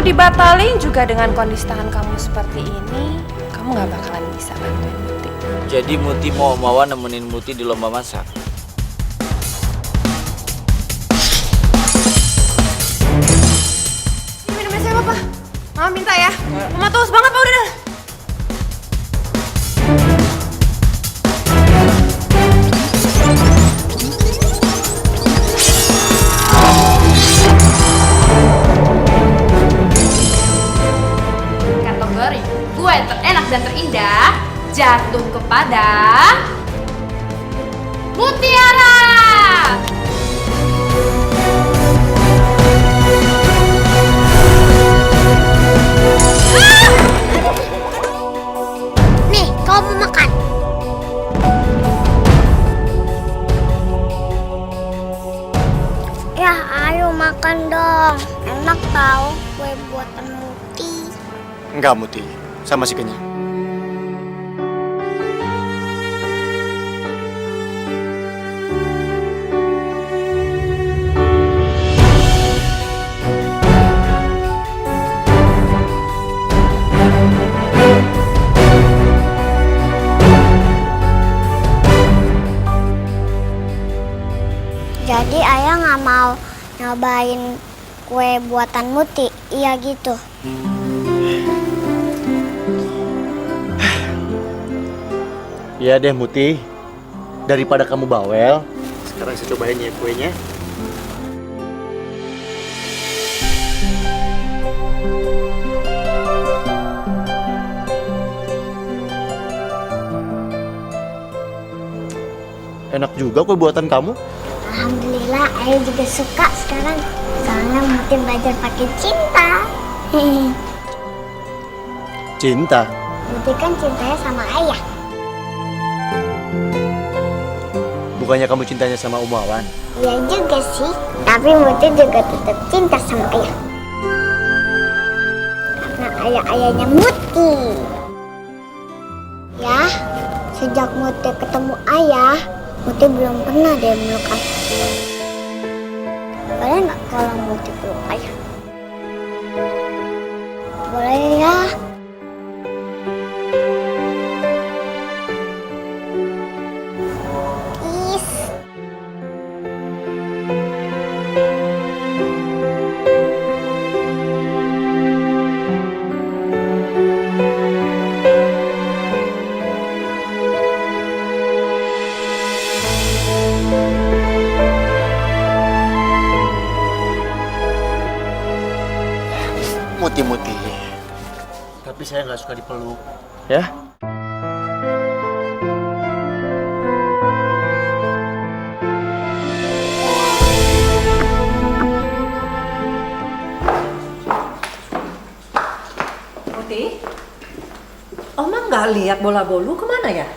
dibatalin juga dengan kondisi tangan kamu seperti ini, kamu gak bakalan bisa bantuin Muti. Jadi Muti mau Mawar nemenin Muti di lomba masak? Ini minumnya siapa, Pak? Mama minta ya. Mama tulus banget, Pak, udah. Kategori kue terenak dan terindah jatuh kepada Mutiara. Nih, kau mau makan? Ya, ayo makan dong. Enak tau kue buatan Muti. Enggak, Muti. Saya masih kenyang. Jadi ayah nggak mau nyobain kue buatan Muti, iya gitu. Iya deh, Muti. Daripada kamu bawel, sekarang saya cobain ya kuenya. Enak juga kue buatan kamu. Alhamdulillah, ayah juga suka sekarang. Soalnya Muti belajar pakai cinta. Cinta. Muti kan cintanya sama ayah. Bukannya kamu cintanya sama Umawan? Iya juga sih, tapi Muti juga tetap cinta sama ayah. Karena ayah-ayahnya Muti. Ya, sejak Muti ketemu ayah, Muti belum pernah deh meluk ayah. Boleh nggak kalau Muti peluk ayah? Boleh ya? Muti. Tapi saya nggak suka dipeluk. Ya? Muti, Oma nggak lihat bola bolu kemana ya?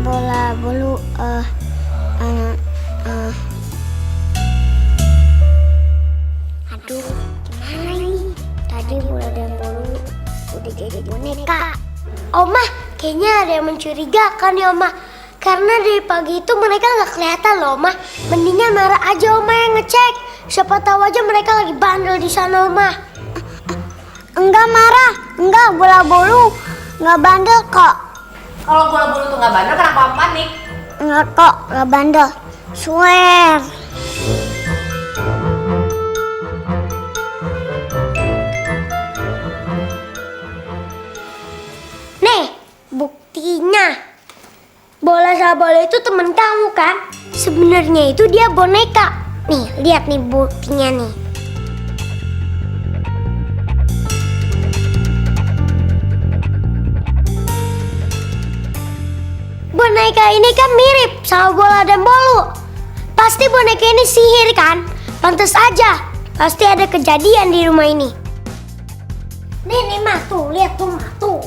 Bola bolu, aduh, gimana ini? Tadi bola dan bolu udah jadi boneka. Oma, kayaknya ada yang mencurigakan ya, Oma. Karena dari pagi itu mereka nggak kelihatan loh, Oma. Mendingan marah aja, Oma, yang ngecek. Siapa tahu aja mereka lagi bandel di sana, Oma. Enggak marah, enggak, bola bolu nggak bandel kok. Kalau bola bolu tuh nggak bandel, kenapa Om panik? Enggak kok, nggak bandel. Swear. Nih, buktinya. Bola sama bola itu temen kamu kan? Sebenarnya itu dia boneka. Nih, lihat nih buktinya nih. Boneka ini kan mirip sama bola dan bolu. Pasti boneka ini sihir kan? Pantes aja. Pasti ada kejadian di rumah ini. Nih Mah, tuh lihat tuh Mah, tuh.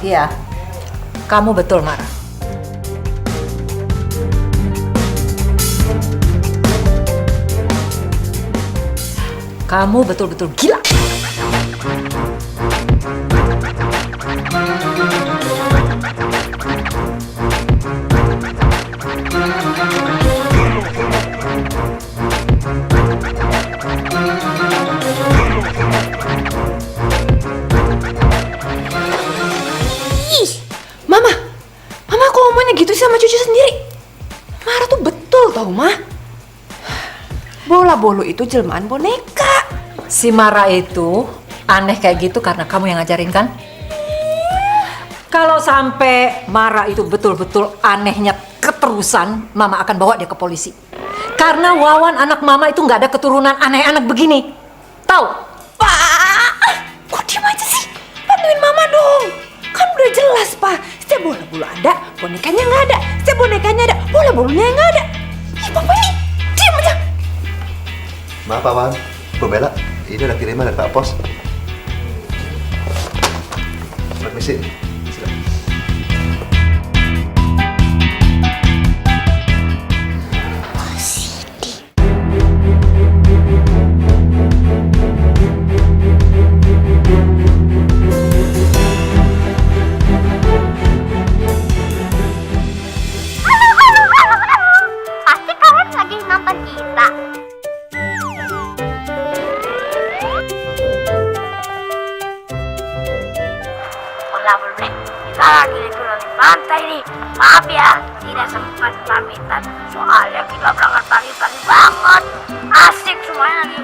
Iya, kamu betul marah. Kamu betul-betul gila. Ih, Mama kok omanya gitu sih sama cucu sendiri? Mara tuh betul tau, Ma. Bola bolu itu jelmaan boneka. Si Mara itu aneh kayak gitu karena kamu yang ngajarin kan? Kalau sampai Mara itu betul-betul anehnya keterusan, Mama akan bawa dia ke polisi. Karena Wawan anak Mama itu nggak ada keturunan aneh anak begini. Tahu? Pak, kok diem aja sih? Bantuin Mama dong. Kan udah jelas, Pak. Setiap bola bolu ada, bonekanya nggak ada. Setiap bonekanya ada, bola bolunya nggak ada. Ih, Papa ini diem aja. Maaf Pak Wan, Bu Bella, ini ada kiriman dari Pak Pos. Permisi. Silakan. pasti kalian lagi nonton kita. Bola boleh, kita lagi liburan di pantai nih. Maaf ya, tidak sempat pamitan. Soalnya kita berangkat pagi-pagi banget. Asik semuanya lagi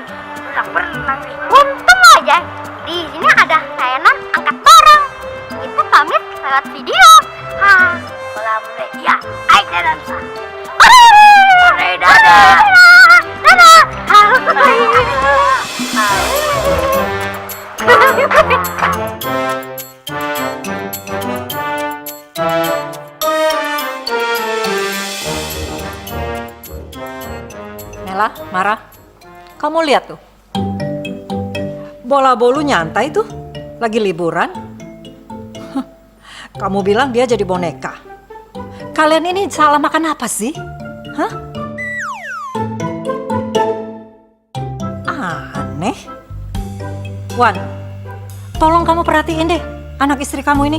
berenang nih. Untung aja di sini ada layanan angkat barang. Kita pamit lewat video. Bola boleh, ya. Ayo dadah. Dadah. Nela, Mara, kamu lihat tuh. Bola bolu nyantai tuh, lagi liburan. Kamu bilang dia jadi boneka. Kalian ini salah makan apa sih? Hah? Aneh. Wan, tolong kamu perhatiin deh anak istri kamu ini.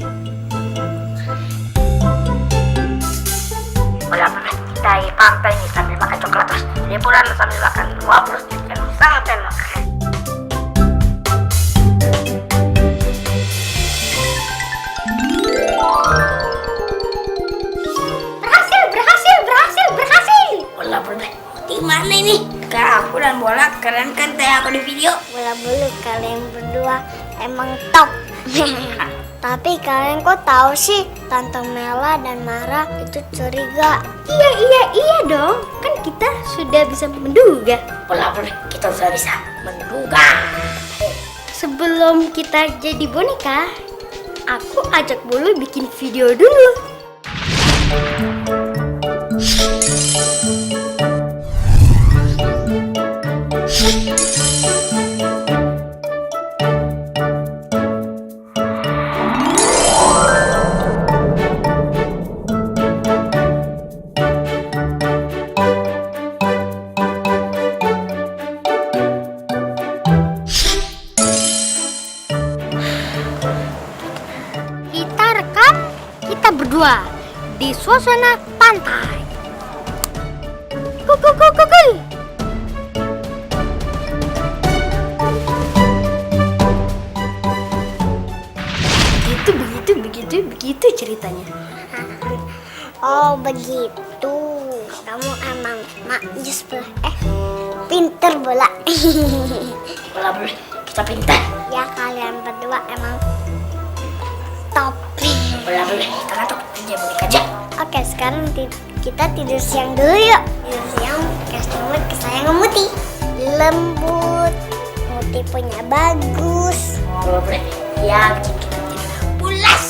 Bola boleh, kita di pantai nih sambil makan coklat terus. Liburan sambil makan wabrus kan sangat enak. Berhasil. Bola boleh, di mana ini? Kak, aku dan bola keren kan kayak aku di video. Bola bolu kalian berdua emang top. Tapi kalian kok tahu sih Tante Mela dan Mara itu curiga? Iya dong. Kan kita sudah bisa menduga. Bola boleh, kita sudah bisa menduga. Sebelum kita jadi boneka, aku ajak Bolu bikin video dulu. Kita rekam, kita berdua di suasana pantai. Kuy. Begitu ceritanya. Oh begitu. Kamu emang makjus pinter bola. Bola boleh, kita pinter. Ya kalian berdua emang top. Bola boleh, kita ngantuk aja boneka aja. Oke, sekarang kita tidur siang dulu yuk. Tidur siang kasih mood kesayangan Muti. Lembut, Muti punya bagus. Bola boleh, ya bikin kita tidur pulas.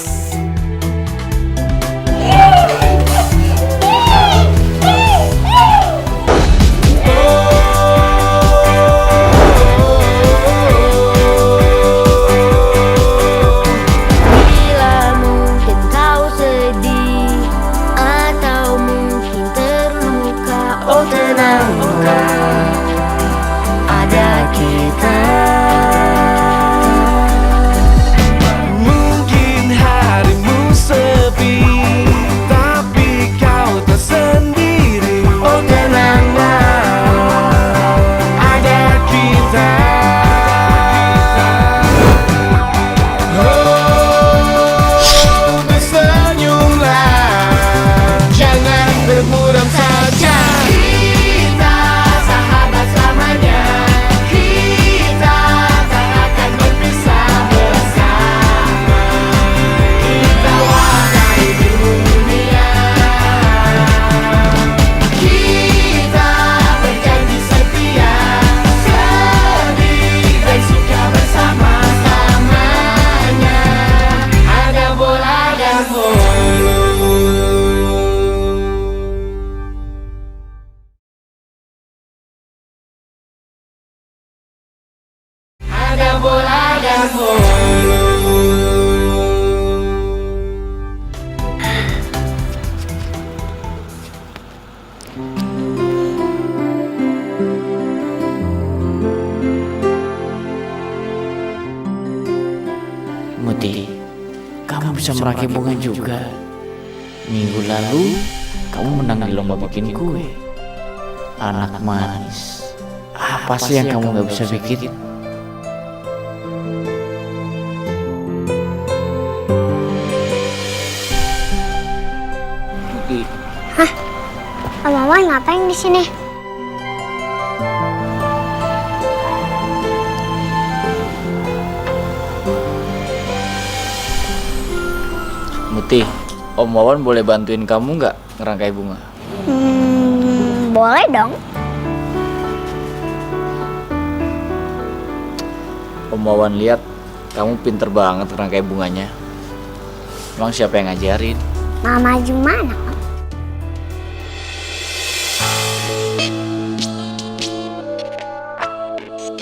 kamu bisa merakit bunga juga. Minggu lalu, kamu menang di lomba bikin kue. Anak manis, apa sih yang kamu gak bisa bikin? Muti, Om Wawan ngapain di sini? Muti, Om Wawan boleh bantuin kamu nggak ngerangkai bunga? Boleh dong. Om Wawan lihat kamu pinter banget ngerangkai bunganya. Emang siapa yang ngajarin? Mama Jumana, Om.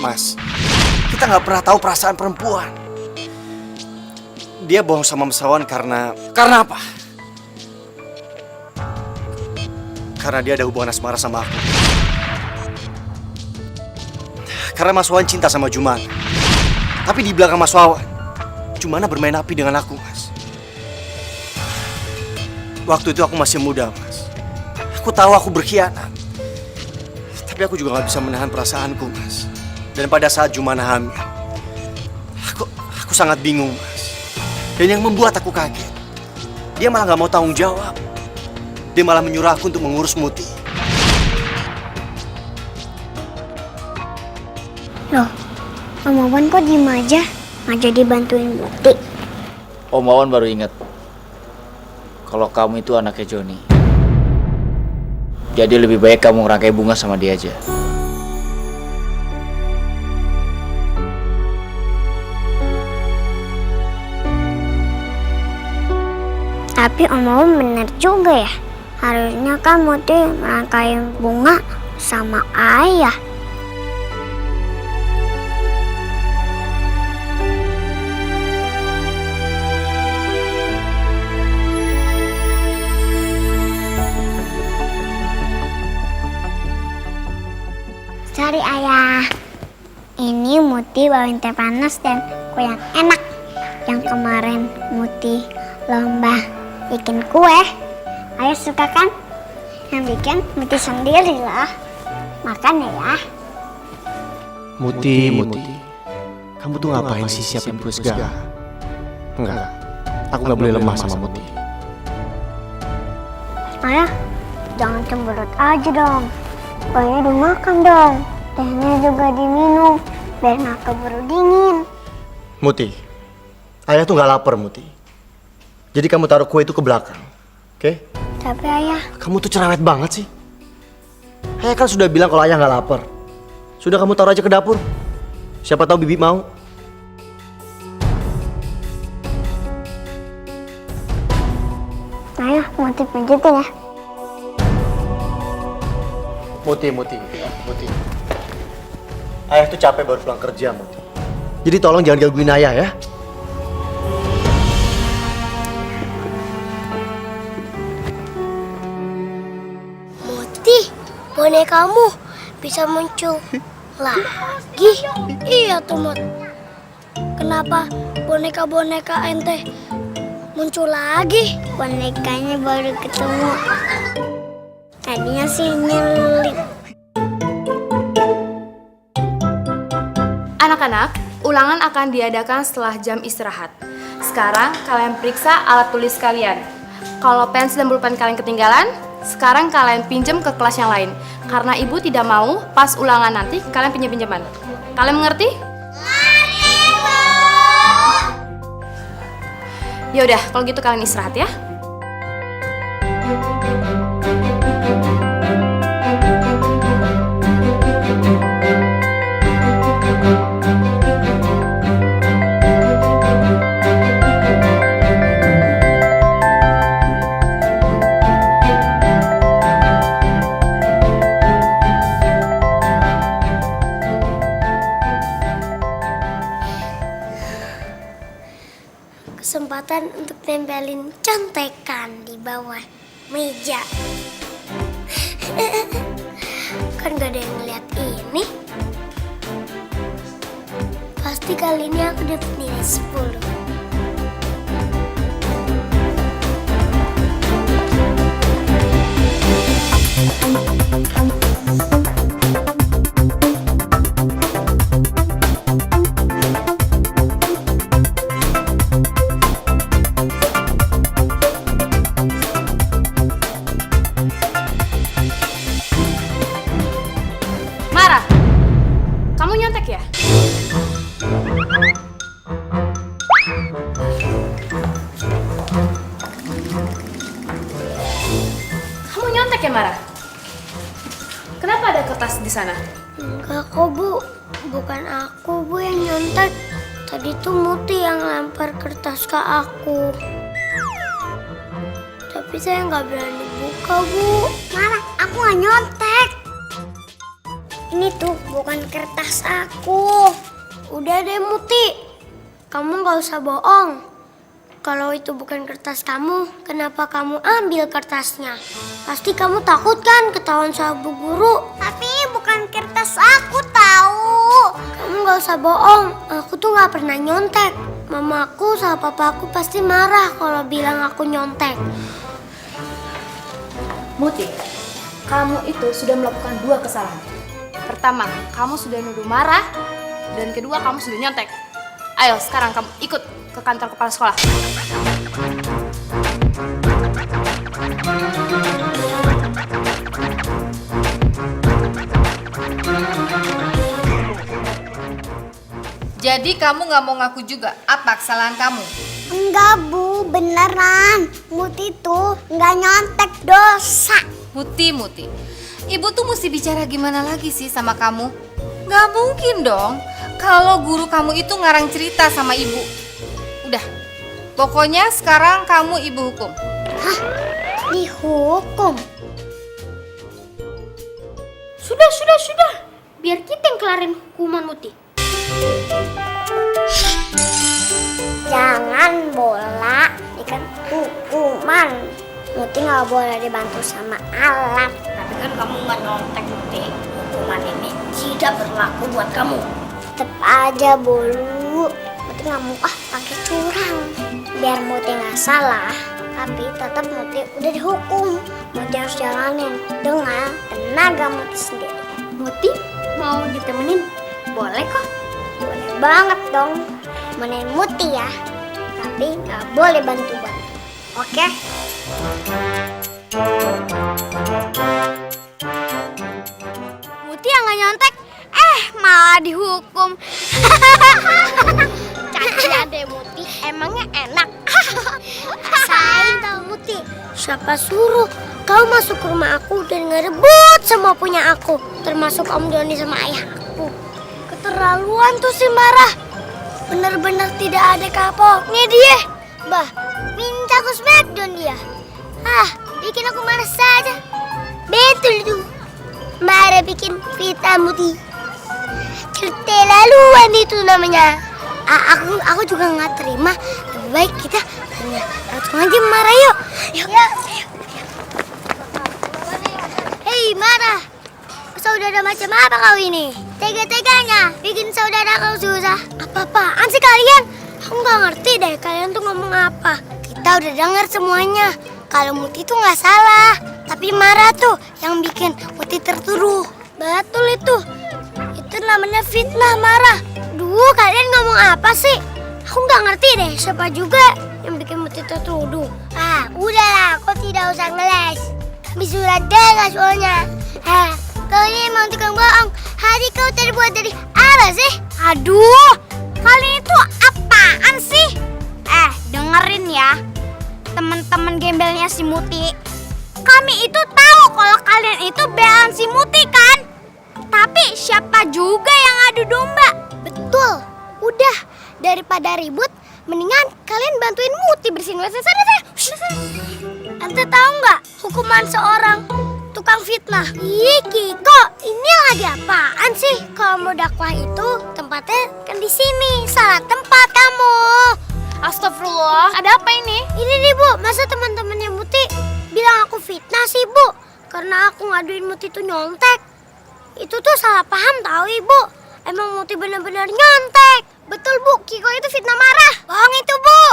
Mas, kita nggak pernah tahu perasaan perempuan. Dia bohong sama Mas Wawan karena apa? Karena dia ada hubungan asmara sama aku. Karena Mas Wawan cinta sama Jumana. Tapi di belakang Mas Wawan, Jumana bermain api dengan aku, Mas. Waktu itu aku masih muda, Mas. Aku tahu aku berkhianat. Tapi aku juga nggak bisa menahan perasaanku, Mas. Dan pada saat Jumana hamil, aku sangat bingung, Mas. Dan yang membuat aku kaget, dia malah nggak mau tanggung jawab. Dia malah menyuruh aku untuk mengurus Muti. Loh, Om Wawan kok diem aja? Nggak jadi bantuin Muti. Om Wawan baru ingat kalau kamu itu anaknya Joni. Jadi lebih baik kamu ngerangkai bunga sama dia aja. Tapi Om Wawan bener juga ya. Harusnya kan Muti merangkai bunga sama ayah. Sorry ayah. Ini Muti bawain teh panas dan kue yang enak. Yang kemarin Muti lomba bikin kue. Ayah suka kan? Yang bikin Muti sendiri lah. Makan ya. Muti. Kamu tuh ngapain sih siapin kue segala? Enggak, aku nggak boleh lemah sama Muti. Ayah, jangan cemberut aja dong. Kuenya dimakan dong. Tehnya juga diminum. Biar nggak keburu dingin. Muti, ayah tuh nggak lapar, Muti. Jadi kamu taruh kue itu ke belakang, oke? Tapi ayah, Kamu tuh cerewet banget sih. Ayah kan sudah bilang kalau ayah nggak lapar. Sudah kamu taruh aja ke dapur. Siapa tahu Bibi mau. ayah Muti pijitin ya. Muti. Ayah tuh capek baru pulang kerja, Muti. Jadi tolong jangan gangguin ayah ya. Muti, bonekamu bisa muncul lagi. Iya tuh Mut. Kenapa boneka-boneka ente muncul lagi? Bonekanya baru ketemu. Tadinya sih nyelip. Anak-anak, ulangan akan diadakan setelah jam istirahat. Sekarang kalian periksa alat tulis kalian. Kalau pensil dan pulpen kalian ketinggalan, sekarang kalian pinjam ke kelas yang lain. Karena ibu tidak mau pas ulangan nanti kalian pinjam-pinjaman. Kalian mengerti? Mengerti, Bu! Yaudah, kalau gitu kalian istirahat ya. Kesempatan untuk tempelin contekan di bawah meja. Kan gak ada yang ngeliat ini. Pasti kali ini aku dapat nilai 10. Mara? Kenapa ada kertas di sana? Enggak kok Bu, bukan aku Bu yang nyontek. Tadi tuh Muti yang lempar kertas ke aku. Tapi saya nggak berani buka Bu. Mara, aku nggak nyontek. Ini tuh bukan kertas aku. Udah deh Muti, kamu nggak usah bohong. Kalau itu bukan kertas kamu, kenapa kamu ambil kertasnya? Pasti kamu takut kan ketahuan sama Bu Guru. Tapi bukan kertas aku tahu. Kamu nggak usah bohong, aku tuh nggak pernah nyontek. Mamaku sama papaku pasti marah kalau bilang aku nyontek. Muti, kamu itu sudah melakukan 2 kesalahan. Pertama, kamu sudah nuduh Mara, dan kedua, kamu sudah nyontek. Ayo, sekarang kamu ikut ke kantor kepala sekolah. Jadi kamu nggak mau ngaku juga apa kesalahan kamu? Enggak Bu, beneran. Muti tuh nggak nyontek, dosa. Muti. Ibu tuh mesti bicara gimana lagi sih sama kamu? Nggak mungkin dong kalau guru kamu itu ngarang cerita sama ibu. Udah, pokoknya sekarang kamu ibu hukum. Hah? Dihukum? Sudah. Biar kita yang kelarin hukuman Muti. Jangan bola, ini kan hukuman. Muti nggak boleh dibantu sama alat. Tapi kan kamu nggak nyontek Muti. Hukuman ini tidak berlaku buat kamu. Tetep aja Bolu. Muti nggak mau pakai curang. Biar Muti nggak salah, tapi tetap Muti udah dihukum. Muti harus jalanin dengan tenaga Muti sendiri. Muti mau ditemenin? Boleh kok. Boleh banget dong. Temenin Muti ya. Tapi nggak boleh bantu-bantu. Oke? Muti yang nggak nyontek, malah dihukum. Caca deh Muti, emangnya enak. Rasain tau Muti. Siapa suruh kau masuk ke rumah aku dan ngerebut semua punya aku, termasuk Om Doni sama ayah aku. Keterlaluan tuh si Marah. Bener-bener tidak ada kapoknya dia. Bah, minta aku smackdown dia. Bikin aku marah saja. Betul tuh. Marah bikin fitnah Muti. Keterlaluan itu namanya. Aku juga nggak terima. Lebih baik kita langsung aja marah yuk. Yuk. Hei Marah, saudara macam apa kau ini? Tega-teganya bikin saudara kau susah. Apa-apaan sih kalian? Aku nggak ngerti deh kalian tuh ngomong apa. Kita udah dengar semuanya. Kalau Muti tuh nggak salah, tapi Marah tuh yang bikin Muti tertuduh. Betul itu. Itu namanya fitnah Marah. Duh, kalian ngomong apa sih? Aku nggak ngerti deh siapa juga yang bikin Muti tertuduh. Udahlah, kau tidak usah ngeles. Kami sudah dengar soalnya. Kau ini emang tukang bohong. Hati kau terbuat dari apa sih? Aduh, kalian itu apaan sih? Dengerin ya, teman-teman gembelnya si Muti. Kami itu tahu kalau kalian itu belaan si Muti kan? Tapi siapa juga yang adu domba? Betul. Udah, daripada ribut, mendingan kalian bantuin Muti bersihin WC sana. Ente tahu nggak hukuman seorang tukang fitnah? Ih, Kiko, ini lagi apaan sih? Kalau mau dakwah itu tempatnya kan di sini. Salah tempat kamu. Astagfirullah, ada apa ini? Ini nih Bu, masa teman-temannya Muti bilang aku fitnah sih Bu? Karena aku ngaduin Muti tuh nyontek. Itu tuh salah paham tahu Ibu. Emang Muti benar-benar nyontek. Betul Bu, Kiko itu fitnah Marah. Bohong itu Bu.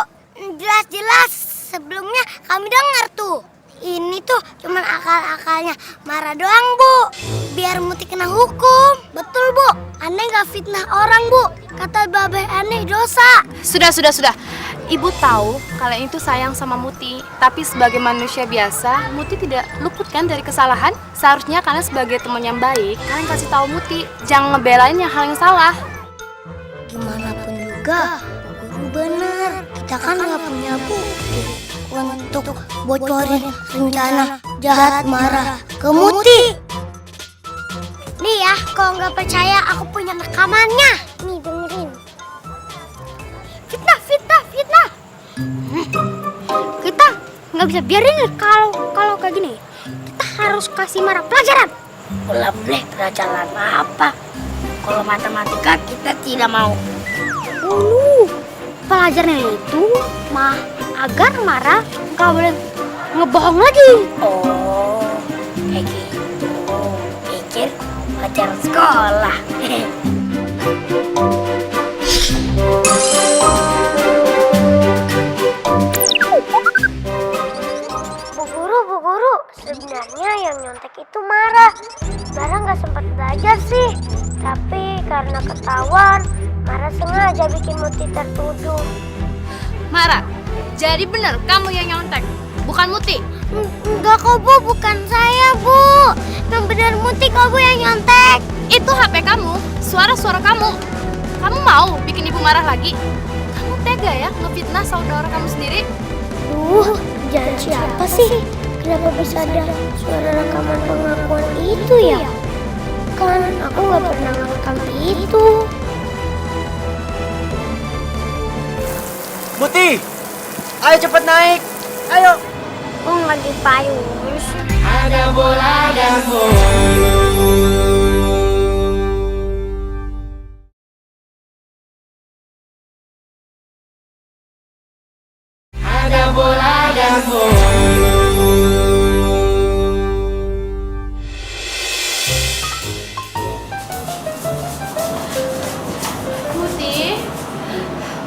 Jelas-jelas sebelumnya kami dengar tuh. Ini tuh cuman akal-akalnya Marah doang Bu. Biar Muti kena hukum. Betul Bu, aneh gak fitnah orang Bu. Kata Babe aneh dosa. Sudah. Ibu tahu kalian itu sayang sama Muti. Tapi sebagai manusia biasa, Muti tidak luput kan dari kesalahan. Seharusnya kalian sebagai teman yang baik, kalian kasih tahu Muti. Jangan ngebelain yang hal yang salah. Gimana pun juga, Guru bener. Kita kan gak punya bukti untuk bocorin rencana jahat marah ke Muti. Nih ya, kalau nggak percaya aku punya rekamannya. Nih dengerin. Fitnah, fitnah, fitnah. Kita nggak bisa biarin kalau kayak gini. Kita harus kasih marah pelajaran. Boleh pelajaran apa? Kalau matematika kita tidak mau. Pelajarannya itu agar marah nggak boleh ngebohong lagi. Oh, kayak gitu. Pikir pelajaran sekolah. Bu guru, sebenarnya yang nyontek itu Marah. Marah nggak sempat belajar sih, tapi karena ketahuan, Marah sengaja bikin Muti tertuduh. Mara, jadi benar kamu yang nyontek, bukan Muti. Enggak kok Bu, bukan saya Bu. Yang benar Muti kok Bu yang nyontek. Itu HP kamu, suara-suara kamu. Kamu mau bikin ibu marah lagi? Kamu tega ya ngefitnah saudara kamu sendiri? Jangan siapa sih? Kenapa bisa ada suara rekaman pengakuan itu ya? Kan aku nggak pernah ngerekam itu. Muti, ayo cepet naik. Ayo. Oh nggak dipayung. Ada bola dan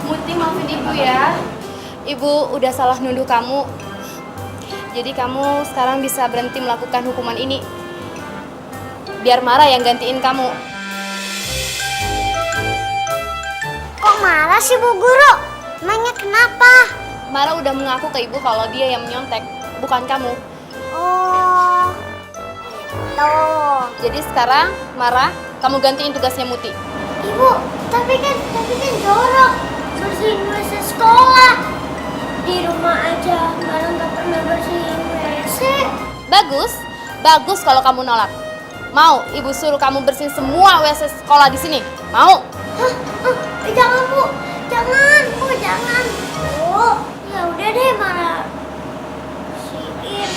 Muti maafin ibu ya. Ibu udah salah nuduh kamu. Jadi kamu sekarang bisa berhenti melakukan hukuman ini. Biar Mara yang gantiin kamu. Kok marah sih Bu Guru? Emangnya kenapa? Mara udah mengaku ke ibu kalau dia yang menyontek, bukan kamu. Oh, gitu. Jadi sekarang Mara, kamu gantiin tugasnya Muti. Ibu, tapi kan jorok bersihin WC sekolah. Di rumah aja malah nggak pernah bersihin WC. Bagus kalau kamu nolak. Mau ibu suruh kamu bersihin semua WC sekolah di sini? Mau? Jangan Bu, jangan Bu, jangan. Oh, ya udah deh malah bersihin.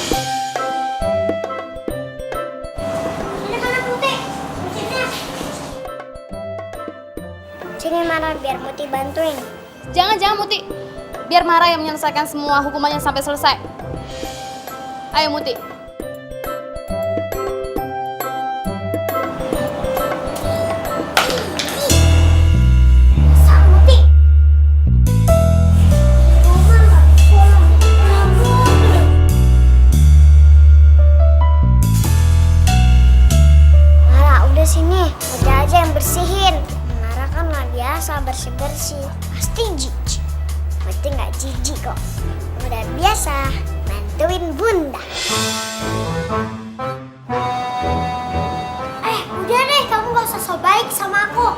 Sini mana Muti? Bersihinnya. Sini mana biar Muti bantuin. Jangan Muti. Biar Mara yang menyelesaikan semua hukumannya sampai selesai. Ayo Muti. Sini, udah aja yang bersihin. Mara kan nggak biasa bersih-bersih, pasti jijik. Berarti nggak jijik kok, udah biasa bantuin bunda. Udah deh, kamu gak usah so baik sama aku.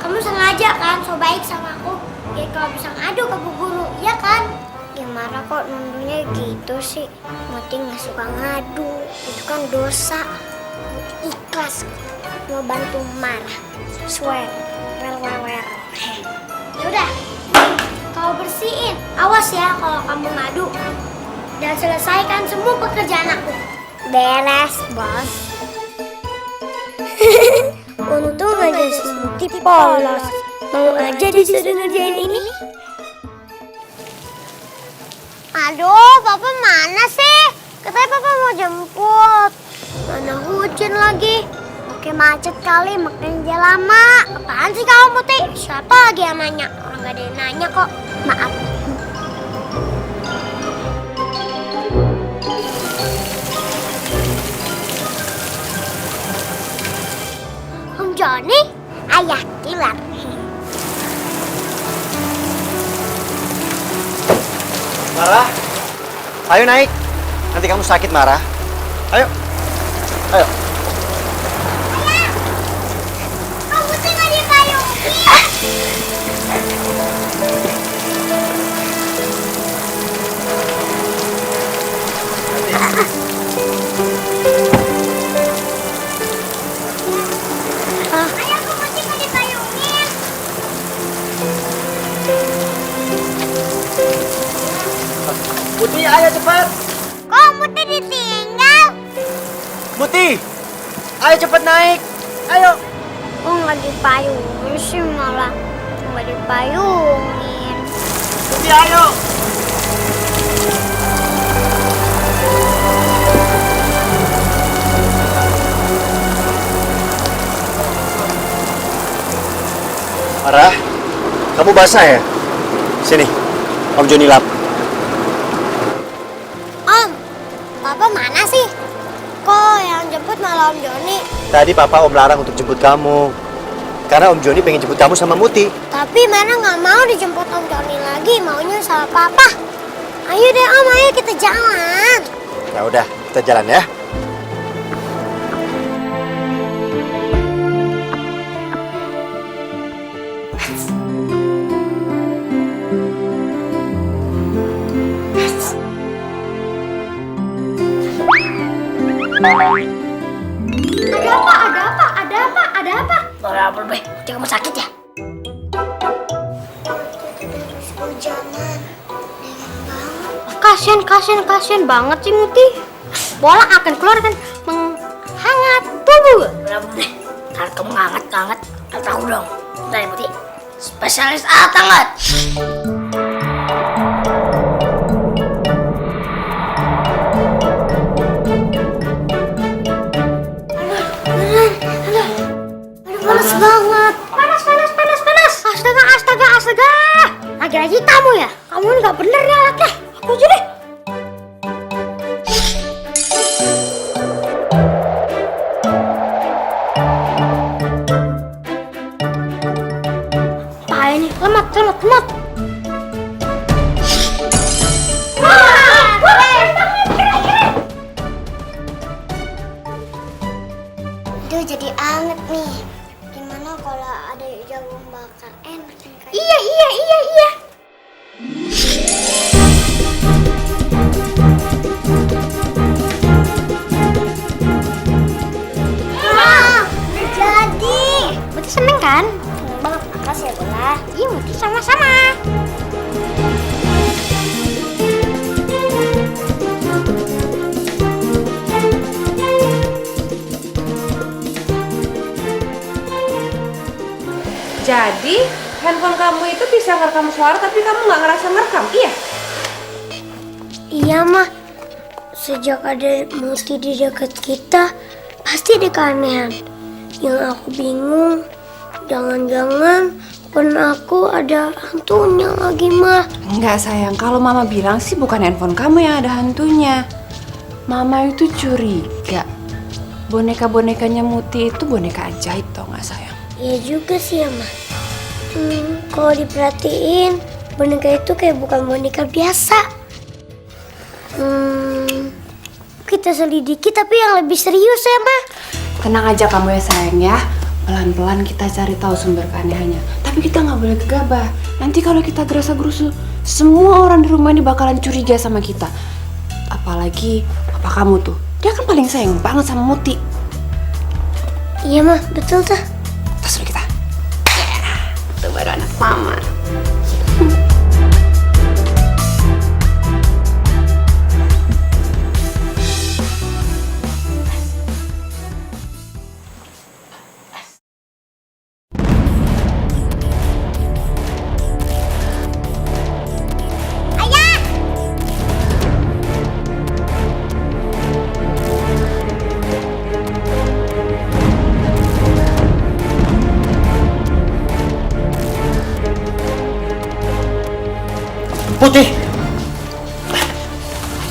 Kamu sengaja kan so baik sama aku, biar kalau bisa ngadu ke Bu Guru, iya kan? Ya Mara kok nundunya gitu sih. Muti nggak suka ngadu, itu kan dosa. Muti ikhlas mau bantu Marah. Swear, well. Yaudah, kau bersihin. Awas ya kalau kamu ngadu. Dan selesaikan semua pekerjaan aku. Beres, bos. Untung aja Muti polos. Mau aja disuruh ngerjain ini. Aduh, Papa mana sih? Katanya Papa mau jemput. Mana hujan lagi. Oke macet kali, makanya dia lama. Apaan sih kamu Muti? Siapa lagi yang nanya? Orang gak ada yang nanya kok. Maaf. Om Joni, ayah kilat. Marah, ayo naik. Nanti kamu sakit, Marah. Ayo. Kamu tinggal di payung. Muti, ayo cepat. Kok Muti ditinggal? Muti, ayo cepat naik. Ayo. Oh, nggak dipayungin sih, malah nggak dipayungin. Muti, ayo. Farah, kamu basah ya? Sini, Om Joni lap. Om, Papa mana sih? Kok yang jemput malah Om Joni? Tadi Papa Om larang untuk jemput kamu. Karena Om Joni pengen jemput kamu sama Muti. Tapi Mana nggak mau dijemput Om Joni lagi, maunya sama Papa. Ayo deh Om, ayo kita jalan. Ya udah, kita jalan ya. Ada apa? Berapa be? Muti kamu sakit ya? Hujanan, dingin banget. Kasian banget sih Muti. Bola akan keluar kan menghangat tubuh. Berapa be? Kalau kamu nganget, tahu dong. Bentar ya Muti. Spesialis alat hangat. Panas banget. Panas. Astaga. Lagi-lagi kamu ya? Kamu nggak bener nih alatnya. Aku aja deh. Apa ini? Lemat. Itu jadi anget nih. Gimana kalau ada jagung bakar enak? Iya. Jadi. Muti seneng kan? Seneng banget, makasih ya Bola. Iya Muti sama-sama. Jadi, handphone kamu itu bisa ngerekam suara tapi kamu nggak ngerasa ngerekam, iya? Iya mah, sejak ada Muti di dekat kita, pasti ada keanehan. Yang aku bingung, jangan-jangan pun aku ada hantunya lagi mah. Enggak sayang, kalau mama bilang sih bukan handphone kamu yang ada hantunya. Mama itu curiga. Boneka-bonekanya Muti itu boneka ajaib tau nggak sayang? Iya juga sih ya mah. Kalau diperhatiin, boneka itu kayak bukan boneka biasa. Kita selidiki tapi yang lebih serius ya mah. Tenang aja kamu ya sayang ya. Pelan-pelan kita cari tahu sumber keanehannya. Tapi kita nggak boleh gegabah. Nanti kalau kita gerasa-gerusu, semua orang di rumah ini bakalan curiga sama kita. Apalagi papa kamu tuh. Dia kan paling sayang banget sama Muti. Iya mah, betul tuh. Tas dulu kita. Itu baru anak mama.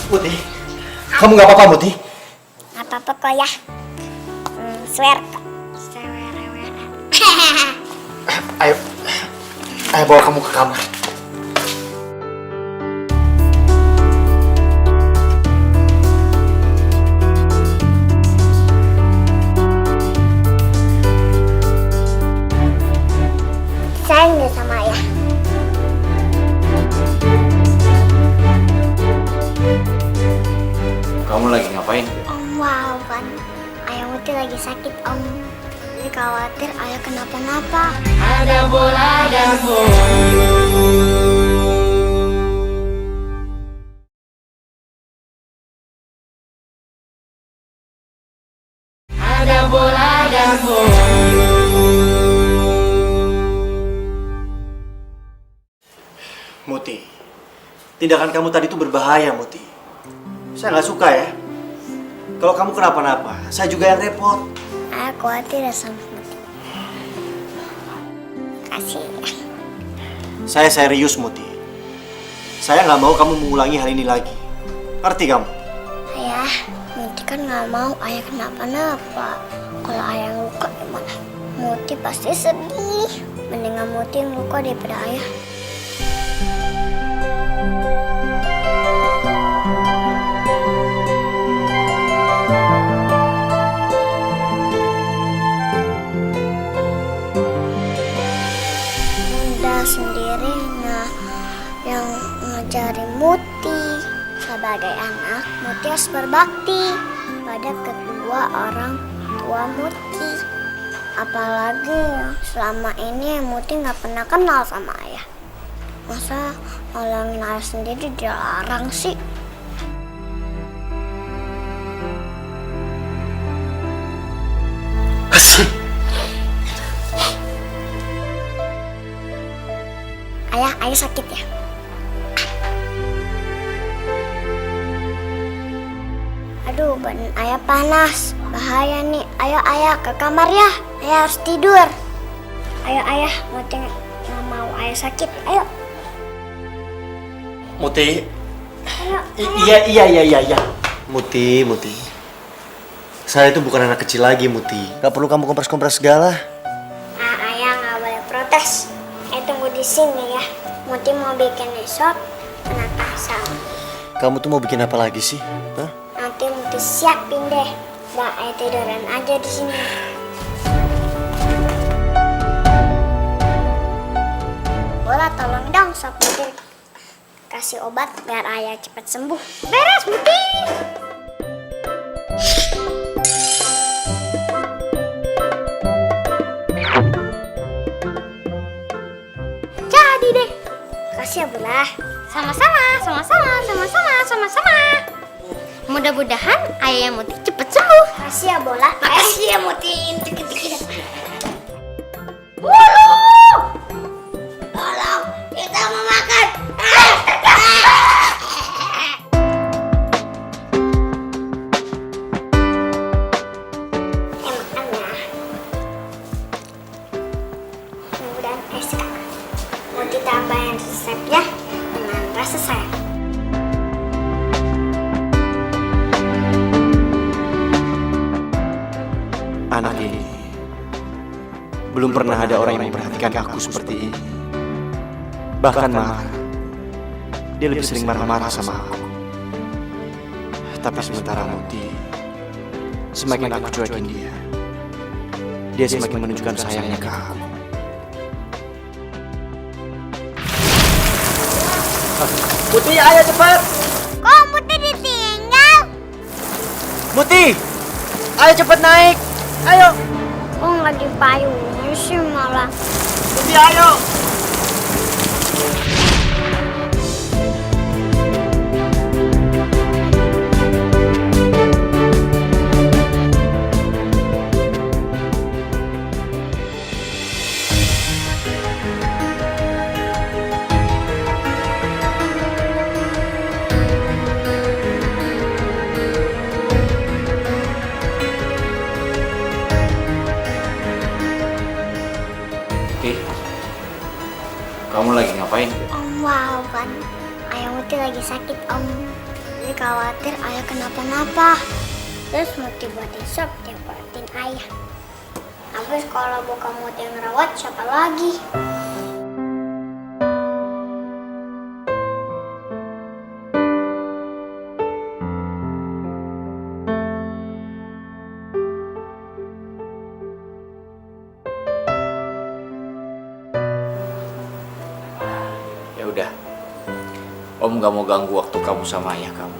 Muti, kamu nggak apa-apa Muti? Nggak apa-apa kok ya. Swear. Ayo bawa kamu ke kamar. Sayang deh sama ayah. Kamu lagi ngapain? Om, wow kan. Ayah Muti lagi sakit Om. Jadi khawatir ayah kenapa-napa. Ada bola dan bola. Muti, tindakan kamu tadi itu berbahaya, Muti. Saya nggak suka ya. Kalau kamu kenapa-napa, saya juga yang repot. Ayah khawatir ya sama Muti. Kasih ya. Saya serius, Muti. Saya nggak mau kamu mengulangi hal ini lagi. Ngerti kamu? Ayah, Muti kan nggak mau ayah kenapa-napa. Kalau ayah luka gimana? Muti pasti sedih. Mendingan Muti yang luka daripada ayah. Bunda sendiri yang ngajarin Muti. Sebagai anak, Muti harus berbakti pada kedua orang tua Muti. Apalagi selama ini Muti nggak pernah kenal sama ayah. Masa nolongin ayah sendiri dilarang sih? Ayah sakit ya? Aduh, badan ayah panas. Bahaya nih. Ayo ayah ke kamar ya. Ayah harus tidur. Ayo ayah, Muti nggak mau ayah sakit. Ayo. Muti. Ayo. Iya. Muti. Saya itu bukan anak kecil lagi, Muti. Gak perlu kamu kompres-kompres segala. Ayah nggak boleh protes. Tunggu di sini ya. Muti mau bikin sop penatasan. Kamu tuh mau bikin apa lagi sih? Hah? Nanti Muti siapin deh. Mbak, ayah tiduran aja di sini. Bola, tolong dong sop Muti. Kasih obat biar ayah cepat sembuh. Beres, Muti. Jadi deh. Kasih ya, Bula. Sama-sama. Mudah-mudahan ayah Muti cepet sembuh. Kasih ya, Bola. Makasih ya Muti. Tolong, kita mau makan. Makan ya. Mudah SK. Muti tambahin resepnya dengan rasa sayang. Anak ini belum pernah ada orang yang memperhatikan aku seperti ini. Bahkan marah. Dia lebih sering marah-marah sama aku. Tapi sementara Muti, semakin aku cuekin dia semakin menunjukkan sayangnya ke aku. Muti, ayo cepat! Kok Muti ditinggal? Muti, ayo cepat naik! Ayo! Kok nggak dipayungin sih malah? Muti, ayo! Kamu lagi ngapain? Om, wow kan, ayah Muti lagi sakit Om. Jadi khawatir ayah kenapa-napa. Terus Muti buatin sop, dia buatin ayah. Habis kalau bukan Muti yang rawat, siapa lagi? Udah, Om gak mau ganggu waktu kamu sama ayah kamu.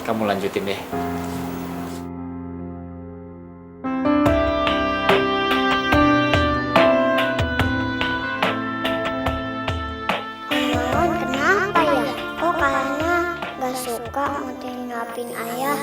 Kamu lanjutin deh. Om, kenapa ya? Kok kayaknya gak suka Muti nyuapin ayah?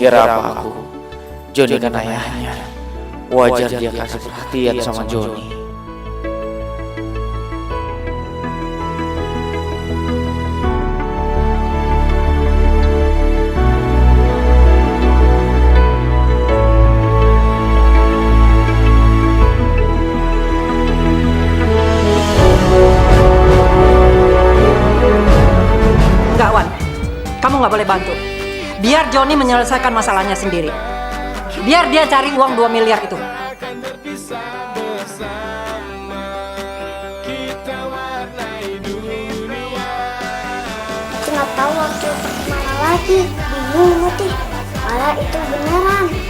Kira apa aku? Joni kan ayahnya. Wajar dia kasih perhatian sama Joni. Enggak, Wan. Kamu nggak boleh bantu. Biar Joni menyelesaikan masalahnya sendiri. Biar dia cari uang 2 miliar itu. Aku nggak tahu waktu marah lagi. Bingung Muti. Malah itu beneran.